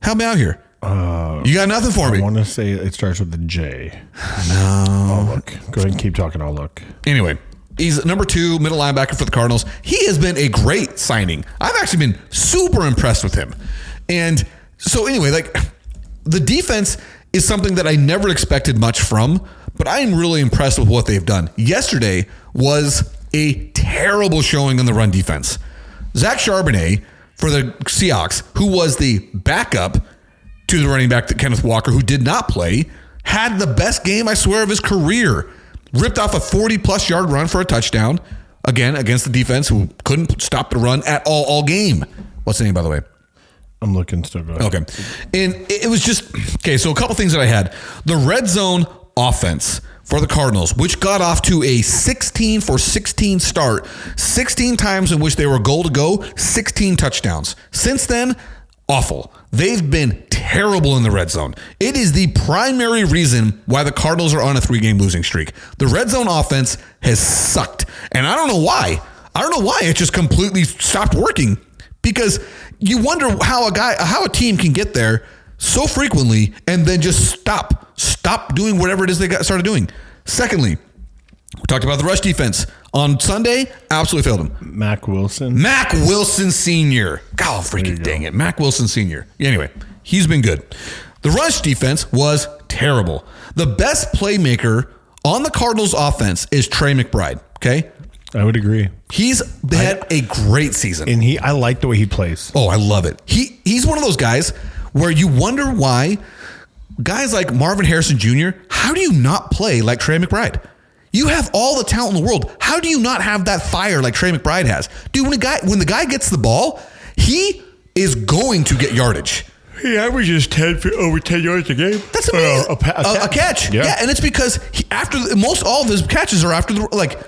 Help me out here. You got nothing for me. I want to say it starts with a J. No. I'll look. Go ahead and keep talking. I'll look. Anyway, he's number 2 middle linebacker for the Cardinals. He has been a great signing. I've actually been super impressed with him. And so anyway, the defense is something that I never expected much from, but I am really impressed with what they've done. Yesterday was a terrible showing on the run defense. Zach Charbonnet for the Seahawks, who was the backup to the running back, Kenneth Walker, who did not play, had the best game, I swear, of his career. Ripped off a 40-plus yard run for a touchdown, again, against the defense, who couldn't stop the run at all game. What's the name, by the way? I'm looking still. Go ahead. Okay. And it was just, okay, so a couple things that I had. The red zone offense for the Cardinals, which got off to a 16-for-16 start, 16 times in which they were goal to go, 16 touchdowns. Since then, awful. They've been terrible in the red zone. It is the primary reason why the Cardinals are on a 3-game losing streak. The red zone offense has sucked. And I don't know why. It just completely stopped working. Because you wonder how a team can get there so frequently and then just stop doing whatever it is they started doing. Secondly, we talked about the rush defense. On Sunday, absolutely failed him. Mack Wilson Sr. God, freaking dang it. Mack Wilson Sr. Anyway, he's been good. The rush defense was terrible. The best playmaker on the Cardinals offense is Trey McBride. Okay. I would agree. He's had a great season. And I like the way he plays. Oh, I love it. He's one of those guys where you wonder why guys like Marvin Harrison Jr., how do you not play like Trey McBride? You have all the talent in the world. How do you not have that fire like Trey McBride has? Dude, when the guy gets the ball, he is going to get yardage. He averages over 10 yards a game. That's amazing. A catch. Yeah, and it's because all of his catches are after the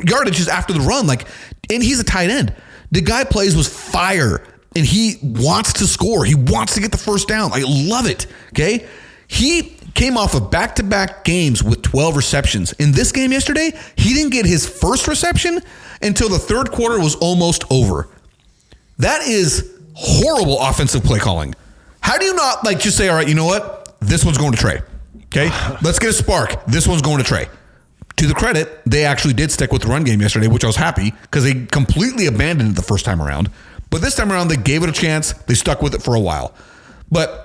yardage is after the run. And he's a tight end. The guy plays with fire, and he wants to score. He wants to get the first down. I love it. Okay, he came off of back-to-back games with 12 receptions. In this game yesterday, he didn't get his first reception until the third quarter was almost over. That is horrible offensive play calling. How do you not just say, all right, you know what? This one's going to Trey. Okay, let's get a spark. This one's going to Trey. To the credit, they actually did stick with the run game yesterday, which I was happy because they completely abandoned it the first time around. But this time around, they gave it a chance. They stuck with it for a while. But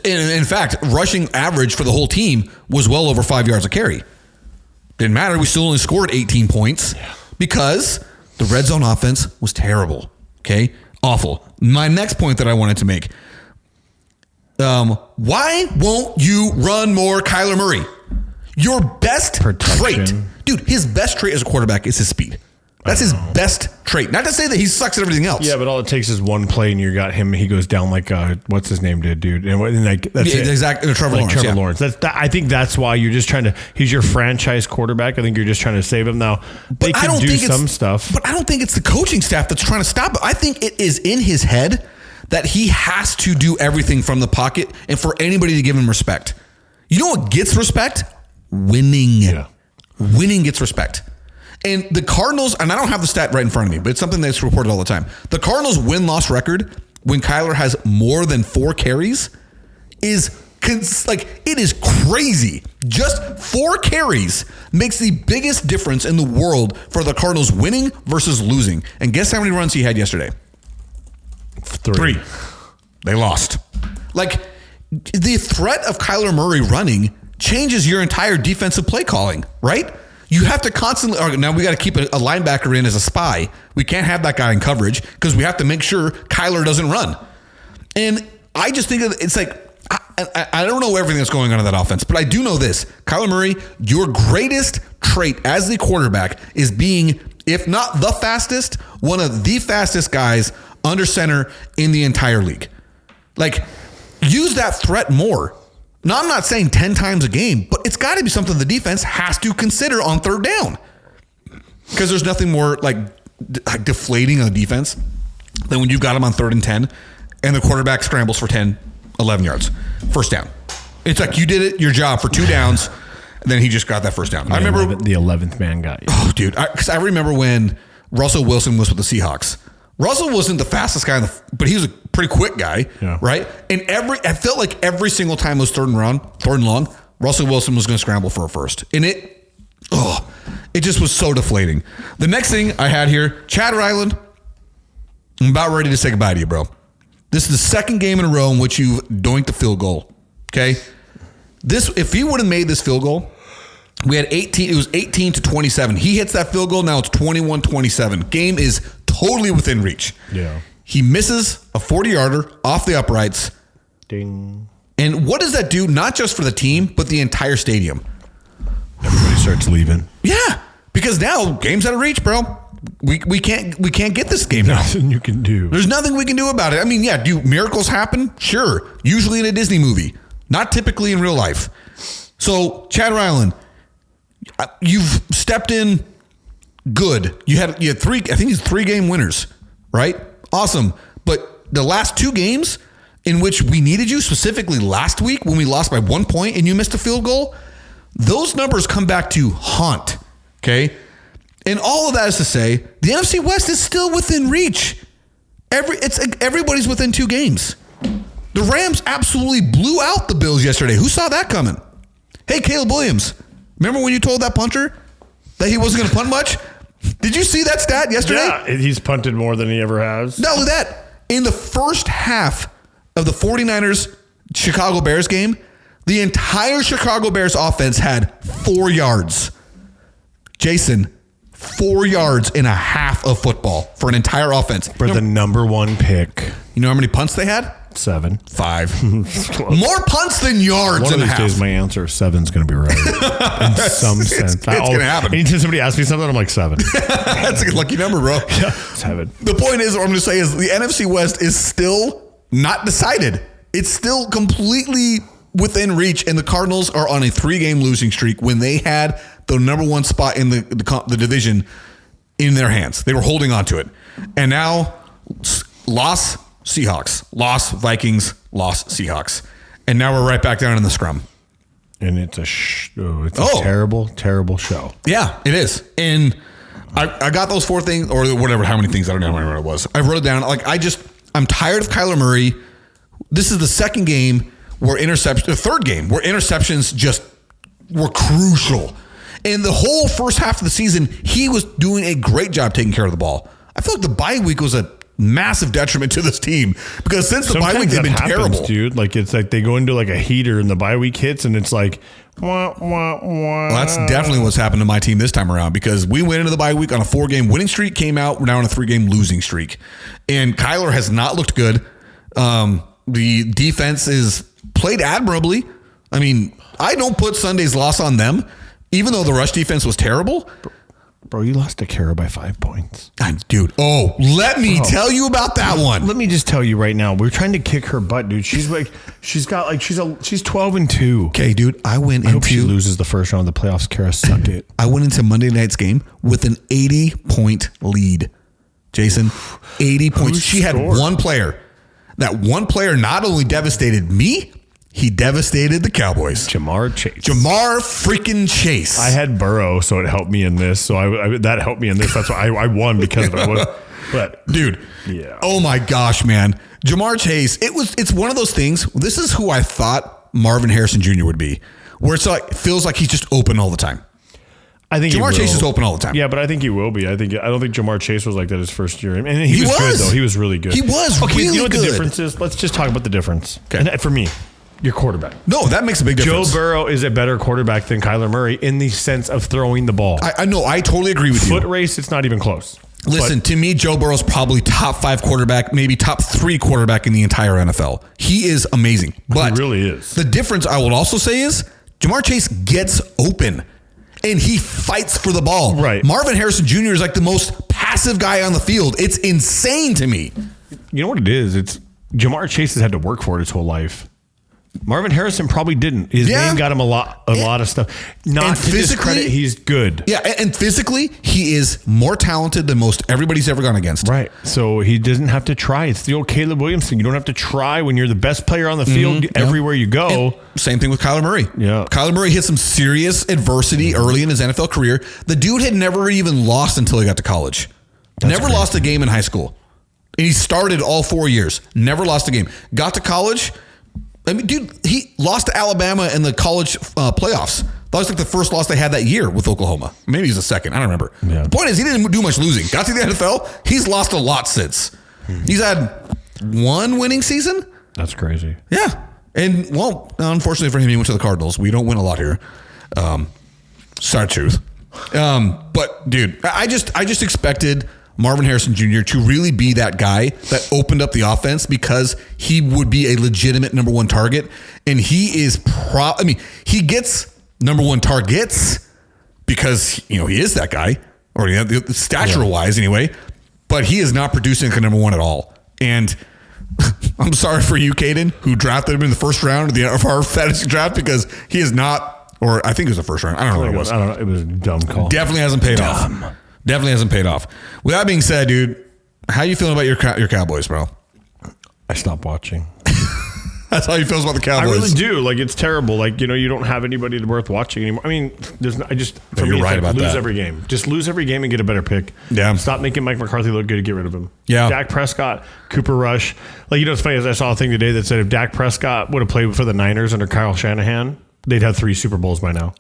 in fact, rushing average for the whole team was well over 5 yards a carry. Didn't matter. We still only scored 18 points because the red zone offense was terrible. Okay, awful. My next point that I wanted to make. Why won't you run more Kyler Murray? Your best trait. Dude, his best trait as a quarterback is his speed. That's his best trait. Not to say that he sucks at everything else. Yeah, but all it takes is one play and you got him. He goes down what's his name did, dude? And that's it. Exactly. Trevor Lawrence. I think that's why you're just trying to. He's your franchise quarterback. I think you're just trying to save him now. They can do some stuff, but I don't think it's the coaching staff that's trying to stop it. I think it is in his head that he has to do everything from the pocket and for anybody to give him respect. You know what gets respect? Winning. Yeah. Winning gets respect. And the Cardinals, and I don't have the stat right in front of me, but it's something that's reported all the time. The Cardinals' win-loss record when Kyler has more than 4 carries is it is crazy. Just 4 carries makes the biggest difference in the world for the Cardinals winning versus losing. And guess how many runs he had yesterday? 3. They lost. The threat of Kyler Murray running changes your entire defensive play calling, right? You have to constantly, now we got to keep a linebacker in as a spy. We can't have that guy in coverage because we have to make sure Kyler doesn't run. And I just think it's I don't know everything that's going on in that offense, but I do know this. Kyler Murray, your greatest trait as the quarterback is being, if not the fastest, one of the fastest guys under center in the entire league. Use that threat more. Now, I'm not saying 10 times a game, but it's got to be something the defense has to consider on third down. Because there's nothing more deflating on the defense than when you've got them on 3rd and 10 and the quarterback scrambles for 10, 11 yards. First down. It's you did it, your job for 2 downs, and then he just got that first down. I remember the 11th man got you. Oh, dude. Because I remember when Russell Wilson was with the Seahawks. Russell wasn't the fastest guy, but he was a pretty quick guy, right? And I felt like every single time it was 3rd and long, Russell Wilson was going to scramble for a first. And it just was so deflating. The next thing I had here, Chatter Island, I'm about ready to say goodbye to you, bro. This is the second game in a row in which you've doinked the field goal, okay? If he would have made this field goal, we had 18. It was 18-27. He hits that field goal. Now it's 21-27. Game is totally within reach. Yeah. He misses a 40-yarder off the uprights. Ding. And what does that do? Not just for the team, but the entire stadium. Everybody starts leaving. Yeah, because now game's out of reach, bro. We can't get this game now. Nothing you can do. There's nothing we can do about it. I mean, yeah, do miracles happen? Sure. Usually in a Disney movie, not typically in real life. So, Chatter Island, you've stepped in good. You had 3, I think it's 3 game winners, right? Awesome. But the last 2 games in which we needed you, specifically last week when we lost by 1 point and you missed a field goal, those numbers come back to haunt, okay? And all of that is to say, the NFC West is still within reach. Everybody's within 2 games. The Rams absolutely blew out the Bills yesterday. Who saw that coming? Hey, Caleb Williams, remember when you told that punter that he wasn't going to punt much? Did you see that stat yesterday? Yeah, he's punted more than he ever has. Not only that, in the first half of the 49ers Chicago Bears game, the entire Chicago Bears offense had 4 yards. Jason, 4 yards and a half of football for an entire offense. For the number one pick. You know how many punts they had? 7. 5. More punts than yards. One of and a these half. days, my answer 7's going to be right. In some sense. It's going to happen. Anytime somebody asks me something, I'm like 7. That's a lucky number, bro. Yeah, 7. The point is, what I'm going to say is the NFC West is still not decided. It's still completely within reach, and the Cardinals are on a 3-game losing streak when they had the number one spot in the division in their hands. They were holding on to it. And now, loss Seahawks, loss Vikings, loss Seahawks. And now we're right back down in the scrum. And it's a terrible, terrible show. Yeah, it is. And I got those 4 things, or whatever, how many things, I don't know what it was. I wrote it down. Like, I'm tired of Kyler Murray. This is the second game where the third game where interceptions just were crucial. And the whole first half of the season, he was doing a great job taking care of the ball. I feel like the bye week was a massive detriment to this team because since the bye week, they've been terrible. Dude, like it's like they go into like a heater and the bye week hits and it's like, wah, wah, wah. Well, that's definitely what's happened to my team this time around because we went into the bye week on a 4-game winning streak, came out, we're now on a 3-game losing streak. And Kyler has not looked good. The defense is played admirably. I mean, I don't put Sunday's loss on them, even though the rush defense was terrible. Bro, you lost to Kara by 5 points. Dude. Oh, let me tell you about that one. Let me just tell you right now. We're trying to kick her butt, dude. She's 12-2. Okay, dude. I hope she loses the first round of the playoffs. Kara, suck it. I went into Monday night's game with an 80-point lead. Jason, 80 points. She had one player. That one player not only devastated me, he devastated the Cowboys. Jamar freaking Chase. I had Burrow, so it helped me in this. So that helped me in this. That's why I won because of it. But dude, yeah. Oh my gosh, man. Jamar Chase. It's one of those things. This is who I thought Marvin Harrison Jr. would be, where it's like feels like he's just open all the time. I think Jamar Chase is open all the time. Yeah, but I think he will be. I don't think Jamar Chase was like that his first year. And he was good though. He was really good. He was okay, really you know what good. The difference is? Let's just talk about the difference. Okay. And for me, your quarterback. No, that makes a big difference. Joe Burrow is a better quarterback than Kyler Murray in the sense of throwing the ball. I know. I totally agree with you. Foot race, it's not even close. Listen, to me, Joe Burrow's probably top 5 quarterback, maybe top 3 quarterback in the entire NFL. He is amazing. But he really is. The difference I will also say is Jamar Chase gets open. And he fights for the ball. Right. Marvin Harrison Jr. is like the most passive guy on the field. It's insane to me. You know what it is? It's Jamar Chase has had to work for it his whole life. Marvin Harrison probably didn't. His name got him a lot of stuff. Not to discredit, he's good. Yeah, and physically, he is more talented than most everybody's ever gone against. Right. So he doesn't have to try. It's the old Caleb Williams thing. You don't have to try when you're the best player on the field everywhere you go. And same thing with Kyler Murray. Yeah. Kyler Murray hit some serious adversity early in his NFL career. The dude had never even lost until he got to college. Never lost a game in high school. And he started all 4 years. Never lost a game. Got to college. I mean, dude, he lost to Alabama in the college playoffs. That was like the first loss they had that year with Oklahoma. Maybe he's the second. I don't remember. Yeah. The point is, he didn't do much losing. Got to the NFL. He's lost a lot since. He's had 1 winning season. That's crazy. Yeah. And, well, unfortunately for him, he went to the Cardinals. We don't win a lot here. Sad truth. But, dude, I just expected Marvin Harrison Jr. to really be that guy that opened up the offense because he would be a legitimate number 1 target. And he is he gets number 1 targets because, he is that guy, or stature wise anyway, but he is not producing like a number 1 at all. And I'm sorry for you, Caden, who drafted him in the first round of our fantasy draft because he is not, or I think it was the first round. I don't know what it was. I don't know. It was a dumb call. Definitely hasn't paid off. Definitely hasn't paid off. With that being said, dude, how you feeling about your Cowboys, bro? I stopped watching. That's how you feel about the Cowboys. I really do. Like, it's terrible. Like, you don't have anybody worth watching anymore. I mean, you're right about that. Lose every game. Just lose every game and get a better pick. Yeah. Stop making Mike McCarthy look good to get rid of him. Yeah. Dak Prescott, Cooper Rush. Like, it's funny, as I saw a thing today that said if Dak Prescott would have played for the Niners under Kyle Shanahan, they'd have 3 Super Bowls by now.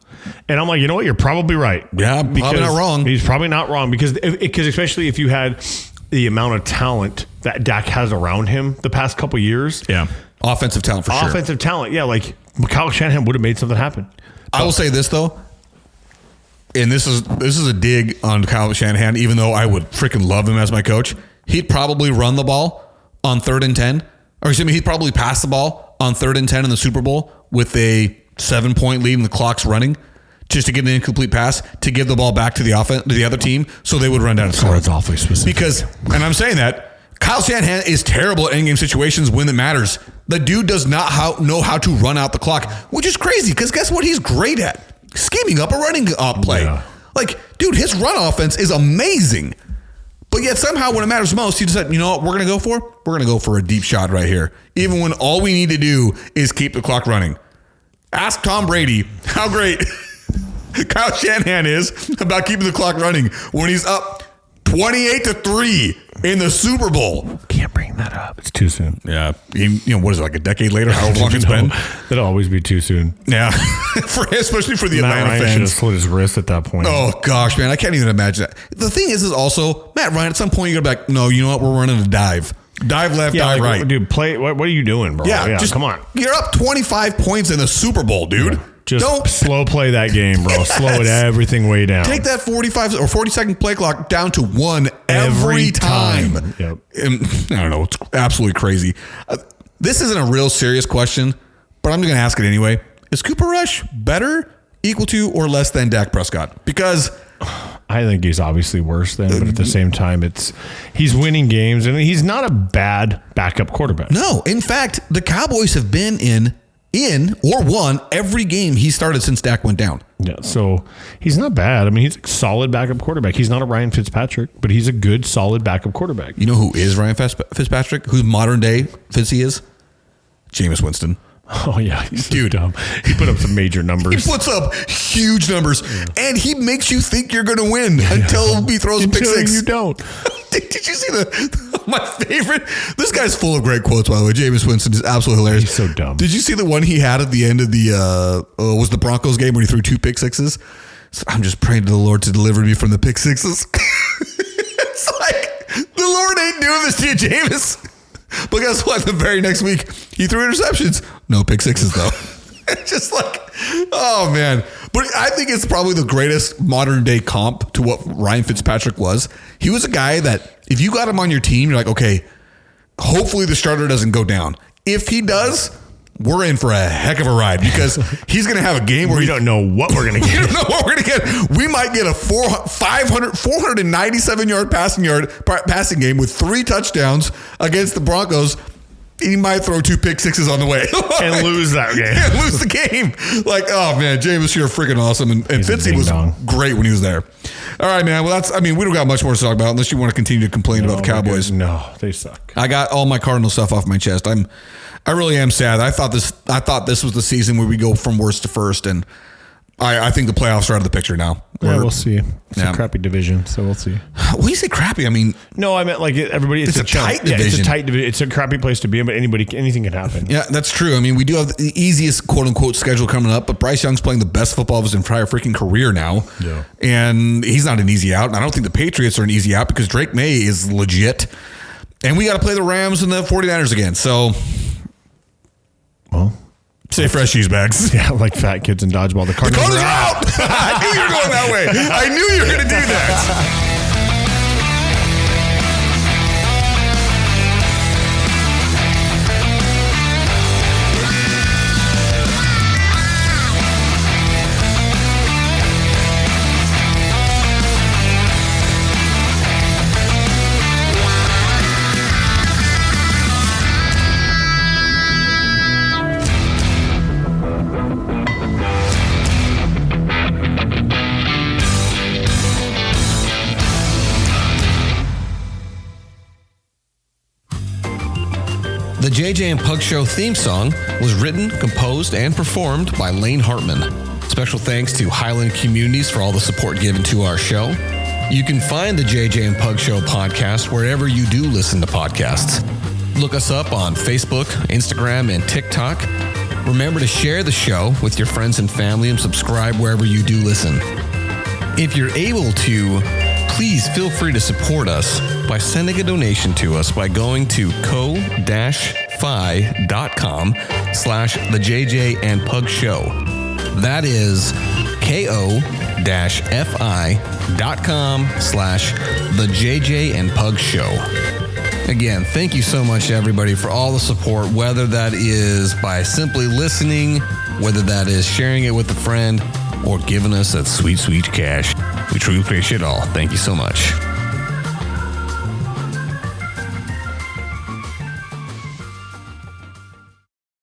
And I'm like, you know what? You're probably right. Yeah, probably not wrong. He's probably not wrong because especially if you had the amount of talent that Dak has around him the past couple years. Yeah. Offensive talent for sure. Offensive talent. Yeah. Like Kyle Shanahan would have made something happen. I will say this though. and this is a dig on Kyle Shanahan, even though I would freaking love him as my coach, he'd probably run the ball on 3rd and 10. Or excuse me, he'd probably pass the ball on 3rd and 10 in the Super Bowl with a 7-point lead and the clock's running, just to get an incomplete pass to give the ball back to the offense, to the other team, so they would run down. So it's awfully specific. Because, and I'm saying that, Kyle Shanahan is terrible at in-game situations when it matters. The dude does not know how to run out the clock, which is crazy because guess what he's great at? Scheming up a running play. Yeah. Like, dude, his run offense is amazing. But yet somehow when it matters most, he decided, you know what we're going to go for? We're going to go for a deep shot right here. Even when all we need to do is keep the clock running. Ask Tom Brady how great Kyle Shanahan is about keeping the clock running when he's up 28-3 in the Super Bowl. Can't bring that up. It's too soon. Yeah. What is it, like a decade later? How long it's been? It'll always be too soon. Yeah. Especially for the Matt Atlanta Ryan fans. should have slit his wrist at that point. Oh, gosh, man. I can't even imagine that. The thing is also, Matt Ryan, at some point, you're going to be like, no, you know what? We're running a dive. Dive left, dive right. Dude, play. What are you doing, bro? Yeah, just come on. You're up 25 points in the Super Bowl, dude. Yeah. Don't slow play that game, bro. Slow it everything way down. Take that 45 or 40-second play clock down to 1 every time. Yep. And, I don't know. It's absolutely crazy. This isn't a real serious question, but I'm going to ask it anyway. Is Cooper Rush better, equal to, or less than Dak Prescott? Because I think he's obviously worse than, but at the same time, he's winning games, and he's not a bad backup quarterback. No. In fact, the Cowboys have been in or won every game he started since Dak went down. Yeah, so he's not bad. I mean, he's a solid backup quarterback. He's not a Ryan Fitzpatrick, but he's a good, solid backup quarterback. You know who is Ryan Fitzpatrick? Who's modern day Fitzy is? Jameis Winston. Oh, yeah. He's so dumb. He put up some major numbers. He puts up huge numbers, and he makes you think you're going to win until he throws a pick six. You don't. Did you see my favorite? This guy's full of great quotes, by the way. Jameis Winston is absolutely hilarious. He's so dumb. Did you see the one he had at the end of was the Broncos game when he threw 2 pick sixes? So I'm just praying to the Lord to deliver me from the pick sixes. It's like, the Lord ain't doing this to you, Jameis. But guess what? The very next week, he threw interceptions. No pick sixes, though. It's just like, oh, man. But I think it's probably the greatest modern day comp to what Ryan Fitzpatrick was. He was a guy that if you got him on your team, you're like, okay, hopefully the starter doesn't go down. If he does, we're in for a heck of a ride because he's going to have a game where we don't know what we're going to get. We don't know what we're going to get. We might get a 497-yard passing game with 3 touchdowns against the Broncos. He might throw 2 pick sixes on the way. And lose that game. And lose the game. Like, oh, man, Jameis, you're freaking awesome. And Fitzy was great when he was there. All right, man. Well, we don't got much more to talk about unless you want to continue to complain about the Cowboys. No, they suck. I got all my Cardinal stuff off my chest. I really am sad. I thought this was the season where we go from worst to first, and I think the playoffs are out of the picture now. Yeah, we'll see. It's a crappy division, so we'll see. When you say crappy, I mean... No, I meant like everybody... It's a tight division. Yeah, it's a tight division. It's a crappy place to be, but anything can happen. Yeah, that's true. I mean, we do have the easiest quote-unquote schedule coming up, but Bryce Young's playing the best football of his entire freaking career now. Yeah. And he's not an easy out. And I don't think the Patriots are an easy out because Drake May is legit. And we got to play the Rams and the 49ers again. So... Well... Say fresh cheese bags. Yeah, like fat kids in dodgeball. The Cardinals are out. I knew you were going that way. I knew you were going to do that. The JJ and Pug Show theme song was written, composed, and performed by Lane Hartman. Special thanks to Highland Communities for all the support given to our show. You can find the JJ and Pug Show podcast wherever you do listen to podcasts. Look us up on Facebook, Instagram, and TikTok. Remember to share the show with your friends and family and subscribe wherever you do listen. If you're able to, please feel free to support us by sending a donation to us by going to ko-fi.com/the JJ and Pug Show. That is ko-fi.com/the patreon.com/The JJ and Pug Show. Again, thank you so much, everybody, for all the support, whether that is by simply listening, whether that is sharing it with a friend, or giving us that sweet, sweet cash. We truly appreciate it all. Thank you so much.